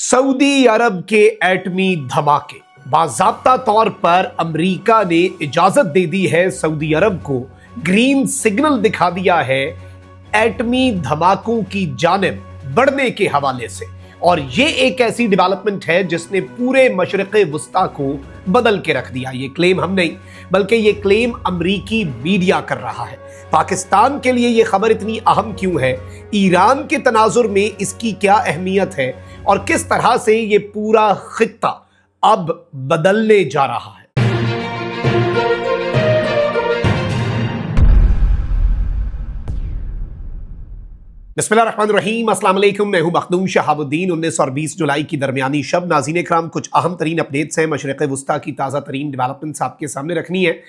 Saudi अरब के एटमी धमाके। बाज़ाब्ता तौर पर अमेरिका ने इजाजत दे दी है, सऊदी अरब को ग्रीन सिग्नल दिखा दिया है एटमी धमाकों की जानिब बढ़ने के हवाले से। और ये एक ऐसी डेवलपमेंट है जिसने पूरे मशरिक़े वुस्ता को बदल के रख दिया। ये क्लेम हम नहीं, बल्कि ये क्लेम अमरीकी मीडिया कर रहा है। पाकिस्तान के लिए ये खबर इतनी अहम क्यों है, ईरान के तनाजुर में इसकी क्या अहमियत है और किस तरह से ये पूरा खित्ता अब बदलने जा रहा है। बिस्मिल्लाहिर्रहमानिर्रहीम, अस्सलाम वालेकुम। मैं हूं मखदूम शहाबुद्दीन। 19 और 20 जुलाई की दरमियानी शब। नाज़रीन इकराम, कुछ अहम तरीन अपडेट्स हैं मशरिक़ वुस्ता की, ताज़ा तरीन डेवलपमेंट्स आपके सामने रखनी है।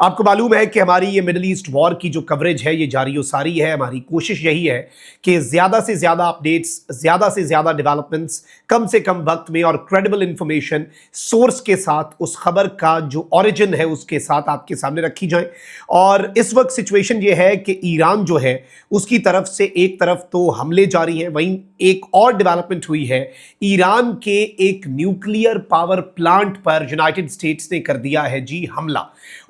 आपको मालूम है कि हमारी ये मिडल ईस्ट वॉर की जो कवरेज है ये जारी व सारी है। हमारी कोशिश यही है कि ज़्यादा से ज़्यादा अपडेट्स, ज़्यादा से ज़्यादा डेवलपमेंट्स कम से कम वक्त में और क्रेडिबल इंफॉर्मेशन सोर्स के साथ, उस खबर का जो ओरिजिन है उसके साथ आपके सामने रखी जाए। और इस वक्त सिचुएशन ये है कि ईरान जो है उसकी तरफ से एक तरफ तो हमले जारी हैं, वहीं एक और डेवलपमेंट हुई है। ईरान के एक न्यूक्लियर पावर प्लांट पर यूनाइटेड स्टेट्स ने कर दिया है जी हमला।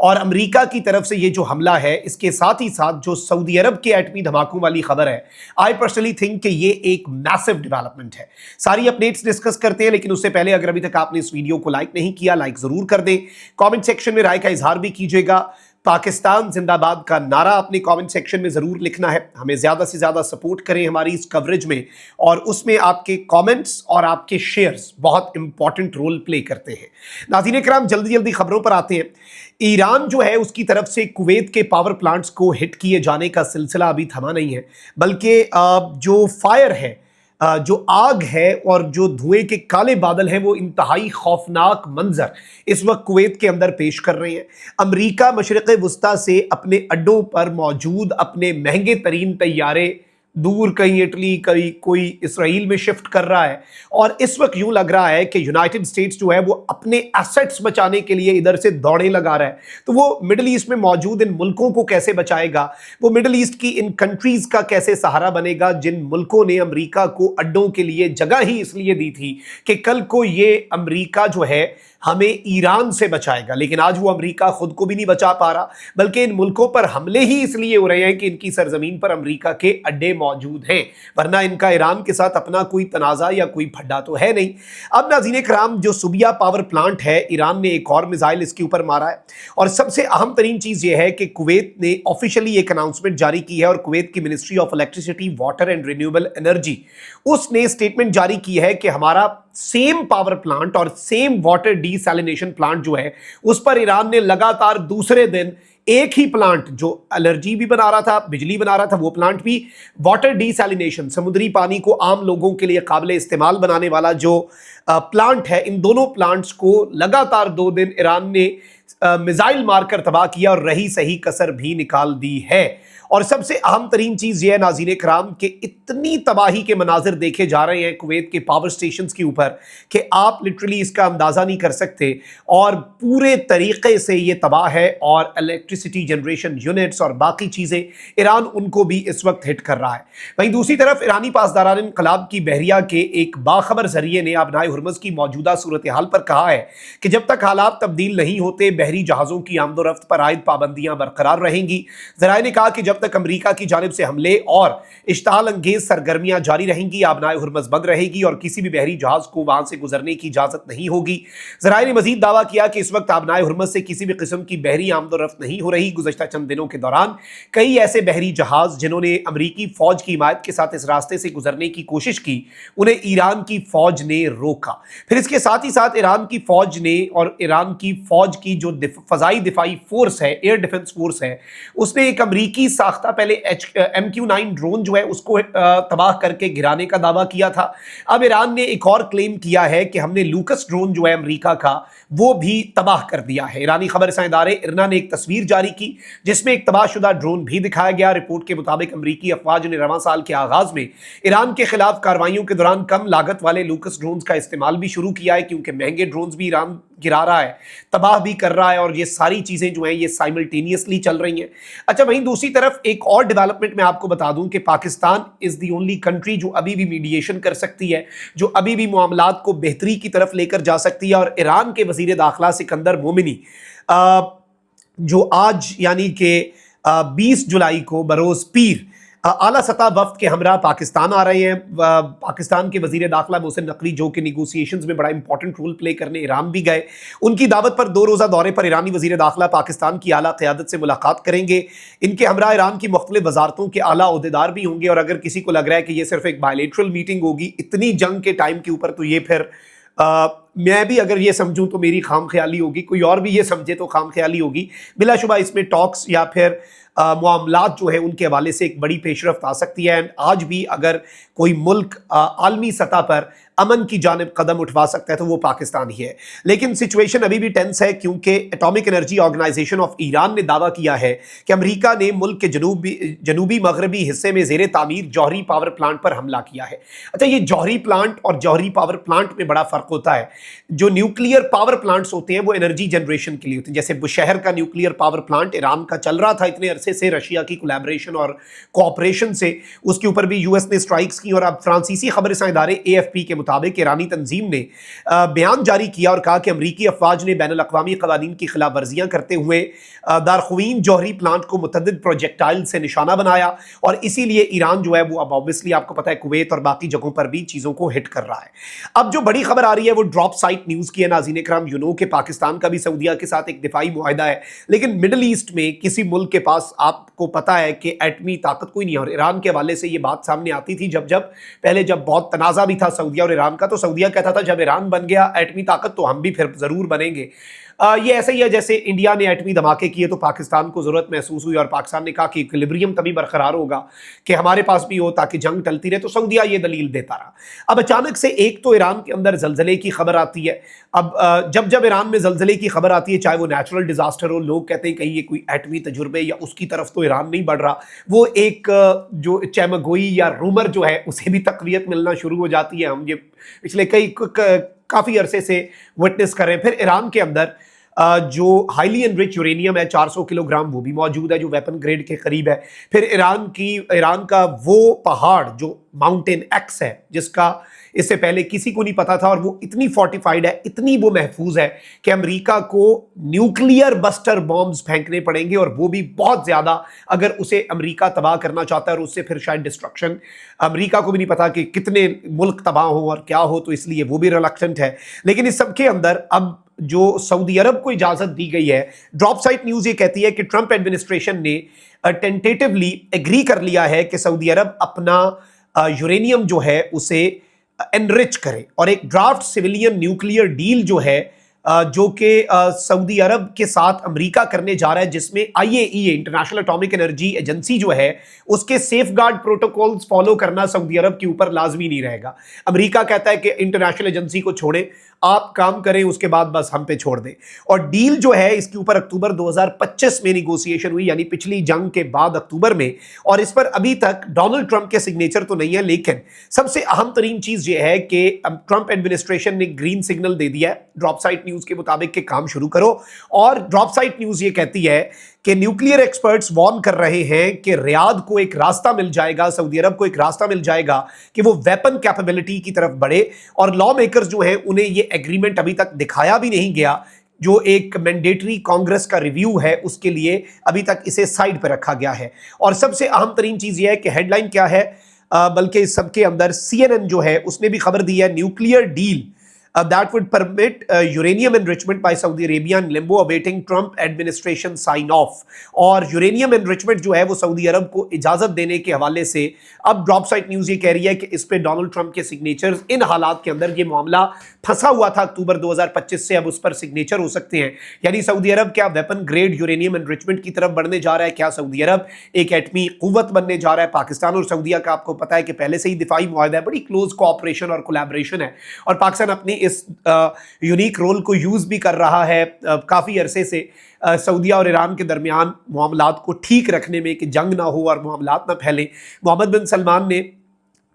और अमेरिका की तरफ से ये जो हमला है, इसके साथ ही साथ जो सऊदी अरब के एटमी धमाकों वाली खबर है, आई पर्सनली थिंक कि ये एक मैसिव डेवलपमेंट है। सारी अपडेट्स डिस्कस करते हैं, लेकिन उससे पहले अगर अभी तक आपने इस वीडियो को लाइक नहीं किया, लाइक जरूर कर दें। कमेंट सेक्शन में राय का इजहार भी कीजिएगा। पाकिस्तान जिंदाबाद का नारा अपने कमेंट सेक्शन में जरूर लिखना है। हमें ज्यादा से ज्यादा सपोर्ट करें हमारी इस कवरेज में, और उसमें आपके कमेंट्स और आपके शेयर्स बहुत इंपॉर्टेंट रोल प्ले करते हैं। नाज़रीन इकराम, जल्दी जल्दी खबरों पर आते हैं। ईरान जो है उसकी तरफ से कुवैत के पावर प्लांट्स को हिट किए जाने का सिलसिला अभी थमा नहीं है, बल्कि जो फायर है, जो आग है और जो धुएं के काले बादल हैं, वो इंतहाई खौफनाक मंजर इस वक्त कुवैत के अंदर पेश कर रहे हैं। अमेरिका मशरिक़े वुस्ता से अपने अड्डों पर मौजूद अपने महंगे तरीन तैयारे दूर, कहीं इटली, कहीं कोई इसराइल में शिफ्ट कर रहा है। और इस वक्त यूं लग रहा है कि यूनाइटेड स्टेट्स जो है वो अपने एसेट्स बचाने के लिए इधर से दौड़े लगा रहा है। तो वो मिडिल ईस्ट में मौजूद इन मुल्कों को कैसे बचाएगा, वो मिडिल ईस्ट की इन कंट्रीज का कैसे सहारा बनेगा जिन मुल्कों ने अमेरिका को अड्डों के लिए जगह ही इसलिए दी थी कि कल को ये अमेरिका जो है हमें ईरान से बचाएगा। लेकिन आज वो अमेरिका खुद को भी नहीं बचा पा रहा, बल्कि इन मुल्कों पर हमले ही इसलिए हो रहे हैं कि इनकी सरजमीन पर अमेरिका के अड्डे मौजूद हैं, वरना इनका ईरान के साथ अपना कोई तनाज़ा या कोई फड्डा तो है नहीं। अब नाज़रीन इकराम, जो सुबिया पावर प्लांट है, ईरान ने एक और मिसाइल इसके ऊपर मारा है। और सबसे अहम तरीन चीज़ यह है कि कुवैत ने ऑफिशियली एक अनाउंसमेंट जारी की है, और कुवैत की ministry of electricity, water and renewable energy, उसने स्टेटमेंट जारी की है कि हमारा सेम पावर प्लांट और सेम वाटर डीसैलिनेशन प्लांट जो है, उस पर ईरान ने लगातार दूसरे दिन एक ही प्लांट जो एलर्जी भी बना रहा था, बिजली बना रहा था, वो प्लांट भी, वाटर डीसैलिनेशन, समुद्री पानी को आम लोगों के लिए काबिल इस्तेमाल बनाने वाला जो प्लांट है, इन दोनों प्लांट्स को लगातार 2 दिन ईरान ने मिसाइल मारकर तबाह किया और रही सही कसर भी निकाल दी है। और सबसे अहम तरीन चीज यह है नाज़रीन इकराम कि इतनी तबाही के मनाजिर देखे जा रहे हैं कुवैत के पावर स्टेशंस के ऊपर कि आप लिटरली इसका अंदाजा नहीं कर सकते। और पूरे तरीके से ये तबाह है, और इलेक्ट्रिसिटी जनरेशन यूनिट्स और बाकी चीजें ईरान उनको भी इस वक्त हिट कर रहा है। वहीं दूसरी तरफ ईरानी पासदारान इनकलाब की बहरिया के एक बाखबर जरिए ने आबनाए हुर्मुज़ की मौजूदा सूरत हाल पर कहा है कि जब तक हालात तब्दील नहीं होते, बहरी जहाज़ों की आमदोरफ्त पर आयद पाबंदियां बरकरार रहेंगी। ज़राए ने कहा कि जब तक अमेरिका की जानिब से हमले और इश्ताल अंगेज सरगर्मियां जारी रहेंगी, आबनाए हुर्मुज़ बंद रहेगी और किसी भी बहरी जहाज को वहां से गुजरने की इजाजत नहीं होगी। ज़राए ने मजीद दावा किया कि इस वक्त आबनाए हुर्मुज़ से किसी भी किस्म की बहरी आमदोरफ्त नहीं हो रही। गुज़श्ता चंद दिनों के दौरान कई ऐसे बहरी जहाज जिन्होंने अमरीकी फौज की हिमायत के साथ इस रास्ते से गुजरने की कोशिश की, उन्हें ईरान की फौज ने रोका। फिर इसके साथ ही साथ ईरान की फौज ने, और ईरान की फौज की जो फजाई दिफाई फोर्स है, एयर डिफेंस फोर्स है, उसने एक अमरीकी साख्ता पहले MQ-9 ड्रोन जो है उसको तबाह करके गिराने का दावा किया था। अब ईरान ने एक और क्लेम किया है कि हमने लूकस ड्रोन जो है अमेरिका का, वो भी तबाह कर दिया है। ईरानी खबर रसां इदारे इरना ने एक तस्वीर जारी की जिसमें एक तबाहशुदा ड्रोन भी दिखाया गया। रिपोर्ट के मुताबिक अमरीकी अफवाज ने रवां साल के आगाज में ईरान के खिलाफ कार्रवाइयों के दौरान कम लागत वाले लूकस ड्रोन का इस्तेमाल भी शुरू किया है, क्योंकि महंगे ड्रोन भी ईरान गिरा रहा है, तबाह भी कर रहा है, और ये सारी चीज़ें जो हैं ये साइमल्टेनियसली चल रही हैं। अच्छा, वहीं दूसरी तरफ एक और डेवलपमेंट मैं आपको बता दूं कि Pakistan is the only country जो अभी भी मीडिएशन कर सकती है, जो अभी भी मामलात को बेहतरी की तरफ लेकर जा सकती है। और ईरान के वज़ीर दाखिला सिकंदर मोमिनी जो आज यानी कि 20 जुलाई को बरोज़ पीर आला सतह वफ्द के हमरा पाकिस्तान आ रहे हैं। पाकिस्तान के वजीर दाखिला मोहसिन नकवी जो कि निगोसिएशंस में बड़ा इंपॉर्टेंट रोल प्ले करने ईरान भी गए, उनकी दावत पर 2 रोज़ा दौरे पर ईरानी वजीर दाखिला पाकिस्तान की आला क़यादत से मुलाकात करेंगे। इनके हमरा ईरान की मुख्तलिफ वजारतों के आला ओहदेदार भी होंगे। और अगर किसी को लग रहा है कि ये सिर्फ एक बायलैटरल मीटिंग होगी इतनी जंग के टाइम के ऊपर, तो ये फिर मैं भी अगर ये समझूं तो मेरी खाम ख्याली होगी, कोई और भी ये समझे तो खाम ख्याली होगी। बिलाशुबा इसमें टॉक्स या फिर मामलात जो है उनके हवाले से एक बड़ी पेशरफ्त आ सकती है। एंड आज भी अगर कोई मुल्क आलमी सतह पर अमन की जानिब कदम उठवा सकता है तो वो पाकिस्तान ही है। लेकिन सिचुएशन अभी भी टेंस है, क्योंकि atomic energy organisation of Iran ने दावा किया है कि अमेरिका ने मुल्क के जनूबी मगरबी हिस्से में ज़ेरे तामीर जौहरी पावर प्लांट पर हमला किया है। अच्छा, ये जौहरी प्लांट और जौहरी पावर प्लांट में बड़ा फ़र्क होता है। जो न्यूक्लियर पावर प्लांट्स होते हैं वो एनर्जी जनरेशन के लिए होते हैं। जैसे बुशहर का न्यूक्लियर पावर प्लांट ईरान का चल रहा था इतने अरसे से, रशिया की कोलैबोरेशन और कोऑपरेशन से, उसके ऊपर भी यूएस ने स्ट्राइक्स की। और अब फ्रांसीसी खबरसां इदारे एएफपी के मुताबिक ईरानी तंजीम ने बयान जारी किया और कहा कि अमरीकी अफवाज ने बैनुल अक़वामी क़वानीन की खिलाफ वर्जियां करते हुए दारखुवीन जौहरी प्लांट को मुतअद्दिद प्रोजेक्टाइल से निशाना बनाया। और इसीलिए ईरान जो है वो अब ऑब्वियसली आपको पता है कुवैत और बाकी जगहों पर भी चीज़ों को हिट कर रहा है। अब जो बड़ी खबर आ रही है वो ड्रॉप साइट न्यूज़ की है। नाज़रीन इकराम, यू नो कि पाकिस्तान का भी सऊदीया के साथ एक दिफाई मुआहदा है, लेकिन मिडल ईस्ट में किसी मुल्क के पास आपको पता है कि एटमी ताकत कोई नहीं है। और ईरान के हवाले से ये बात सामने आती थी जब पहले जब बहुत तनाज़ा भी था सऊदीया और ईरान का, तो सऊदीया कहता था जब ईरान बन गया एटमी ताकत तो हम भी फिर ज़रूर बनेंगे। ये ऐसा ही है जैसे इंडिया ने एटमी धमाके किए तो पाकिस्तान को ज़रूरत महसूस हुई और पाकिस्तान ने कहा कि इक्विलिब्रियम तभी बरकरार होगा कि हमारे पास भी हो ताकि जंग टलती रहे। तो सऊदीया ये दलील देता रहा। अब अचानक से एक तो ईरान के अंदर जलजले की खबर आती है। अब जब ईरान में जलजले की खबर आती है, चाहे वो नेचुरल डिजास्टर हो, लोग कहते हैं कहीं ये कोई एटमी तजुर्बे या उसकी तरफ तो ईरान नहीं बढ़ रहा। वो एक जो चमगोई या रूमर जो है उसे भी तकवीत मिलना शुरू हो जाती है। हम ये पिछले काफ़ी अरसे से विटनेस कर रहे हैं। फिर ईरान के अंदर जो हाईली एनरिच यूरेनियम है 400 किलोग्राम, वो भी मौजूद है जो वेपन ग्रेड के करीब है। फिर ईरान का वो पहाड़ जो माउंटेन एक्स है जिसका इससे पहले किसी को नहीं पता था, और वो इतनी फोर्टिफाइड है, इतनी वो महफूज है कि अमेरिका को न्यूक्लियर बस्टर बॉम्ब्स फेंकने पड़ेंगे, और वो भी बहुत ज़्यादा अगर उसे अमेरिका तबाह करना चाहता है। और उससे फिर शायद डिस्ट्रक्शन, अमेरिका को भी नहीं पता कि कितने मुल्क तबाह हो और क्या हो, तो इसलिए वो भी रिलक्टेंट है। लेकिन इस सब के अंदर अब जो सऊदी अरब को इजाज़त दी गई है, ड्रॉप साइट न्यूज़ ये कहती है कि ट्रंप एडमिनिस्ट्रेशन ने टेंटेटिवली एग्री कर लिया है कि सऊदी अरब अपना यूरेनियम जो है उसे एनरिच करे, और एक ड्राफ्ट सिविलियन न्यूक्लियर डील जो है जो कि सऊदी अरब के साथ अमेरिका करने जा रहा है, जिसमें IAEA international atomic energy agency जो है उसके सेफगार्ड प्रोटोकॉल्स फॉलो करना सऊदी अरब के ऊपर लाजमी नहीं रहेगा। अमेरिका कहता है कि इंटरनेशनल एजेंसी को छोड़े, आप काम करें, उसके बाद बस हम पे छोड़ दें। और डील जो है इसके ऊपर अक्टूबर 2025 में निगोसिएशन हुई, यानी पिछली जंग के बाद अक्टूबर में, और इस पर अभी तक डोनाल्ड ट्रंप के सिग्नेचर तो नहीं है। लेकिन सबसे अहम तरीन चीज ये है कि ट्रंप एडमिनिस्ट्रेशन ने ग्रीन सिग्नल दे दिया है ड्रॉप साइट न्यूज के मुताबिक कि काम शुरू करो। और ड्रॉप साइट न्यूज ये कहती है कि न्यूक्लियर एक्सपर्ट्स वार्न कर रहे हैं कि रियाद को एक रास्ता मिल जाएगा, सऊदी अरब को एक रास्ता मिल जाएगा कि वो वेपन कैपेबिलिटी की तरफ बढ़े। और लॉ मेकर्स जो हैं उन्हें ये एग्रीमेंट अभी तक दिखाया भी नहीं गया, जो एक मैंडेटरी कांग्रेस का रिव्यू है उसके लिए अभी तक इसे साइड पर रखा गया है। और सबसे अहम तरीन चीज ये है कि हेडलाइन क्या है, बल्कि इस सबके अंदर CNN जो है उसने भी खबर दी है, nuclear deal that would permit uranium enrichment by Saudi Arabia in limbo awaiting Trump administration sign off। और यूरेनियम एनरिचमेंट जो है वो सऊदी अरब को इजाजत देने के हवाले से अब ड्रॉप साइट न्यूज ये कह रही है कि इस पे डोनाल्ड ट्रंप के सिग्नेचर्स, इन हालात के अंदर ये मामला फंसा हुआ था अक्टूबर 2025 से, अब उस पर सिग्नेचर हो सकते हैं। यानी सऊदी अरब क्या वेपन ग्रेड यूरेनियम एनरिचमेंट की तरफ बढ़ने जा रहा है, क्या सऊदी अरब एक एटमी कुव्वत बनने जा रहा है। पाकिस्तान और सऊदीया का आपको पता है कि पहले से ही दिफाई मुआहदा है, बड़ी क्लोज कोऑपरेशन और कोलैबोरेशन है, और पाकिस्तान अपनी इस यूनिक रोल को यूज भी कर रहा है काफी अरसे से सऊदीया और ईरान के दरमियान मामलात को ठीक रखने में, कि जंग ना हो और मामलात ना फैलें। मोहम्मद बिन सलमान ने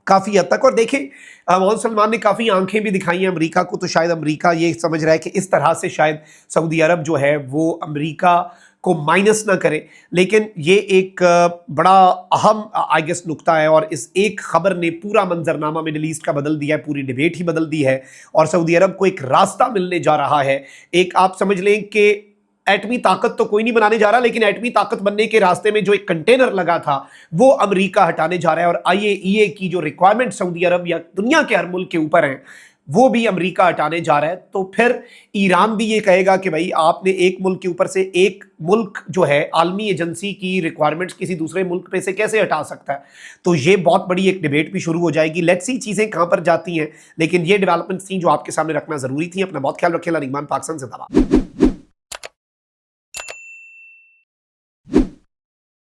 काफ़ी हद तक। और देखें मोहम्मद सलमान ने काफ़ी आंखें भी दिखाई हैं अमेरिका को, तो शायद अमेरिका ये समझ रहा है कि इस तरह से शायद सऊदी अरब जो है वो अमेरिका को माइनस ना करे। लेकिन ये एक बड़ा अहम आई गेस नुक्ता है, और इस एक खबर ने पूरा मंजरनामा मिडिल ईस्ट का बदल दिया है, पूरी डिबेट ही बदल दी है, और सऊदी अरब को एक रास्ता मिलने जा रहा है। एक आप समझ लें कि एटमी ताकत तो कोई नहीं बनाने जा रहा, लेकिन एटमी ताकत बनने के रास्ते में जो एक कंटेनर लगा था वो अमेरिका हटाने जा रहा है। और IAEA की जो रिक्वायरमेंट सऊदी अरब या दुनिया के हर मुल्क के ऊपर हैं वो भी अमेरिका हटाने जा रहा है। तो फिर ईरान भी ये कहेगा कि भाई आपने एक मुल्क के ऊपर से एक मुल्क जो है आलमी एजेंसी की रिक्वायरमेंट्स किसी दूसरे मुल्क पे से कैसे हटा सकता है। तो ये बहुत बड़ी एक डिबेट भी शुरू हो जाएगी। लेट्स सी चीज़ें कहाँ पर जाती हैं, लेकिन ये डेवलपमेंट्स थी जो आपके सामने रखना ज़रूरी थी। अपना बहुत ख्याल रखें। ईमान पाकिस्तान जिंदाबाद।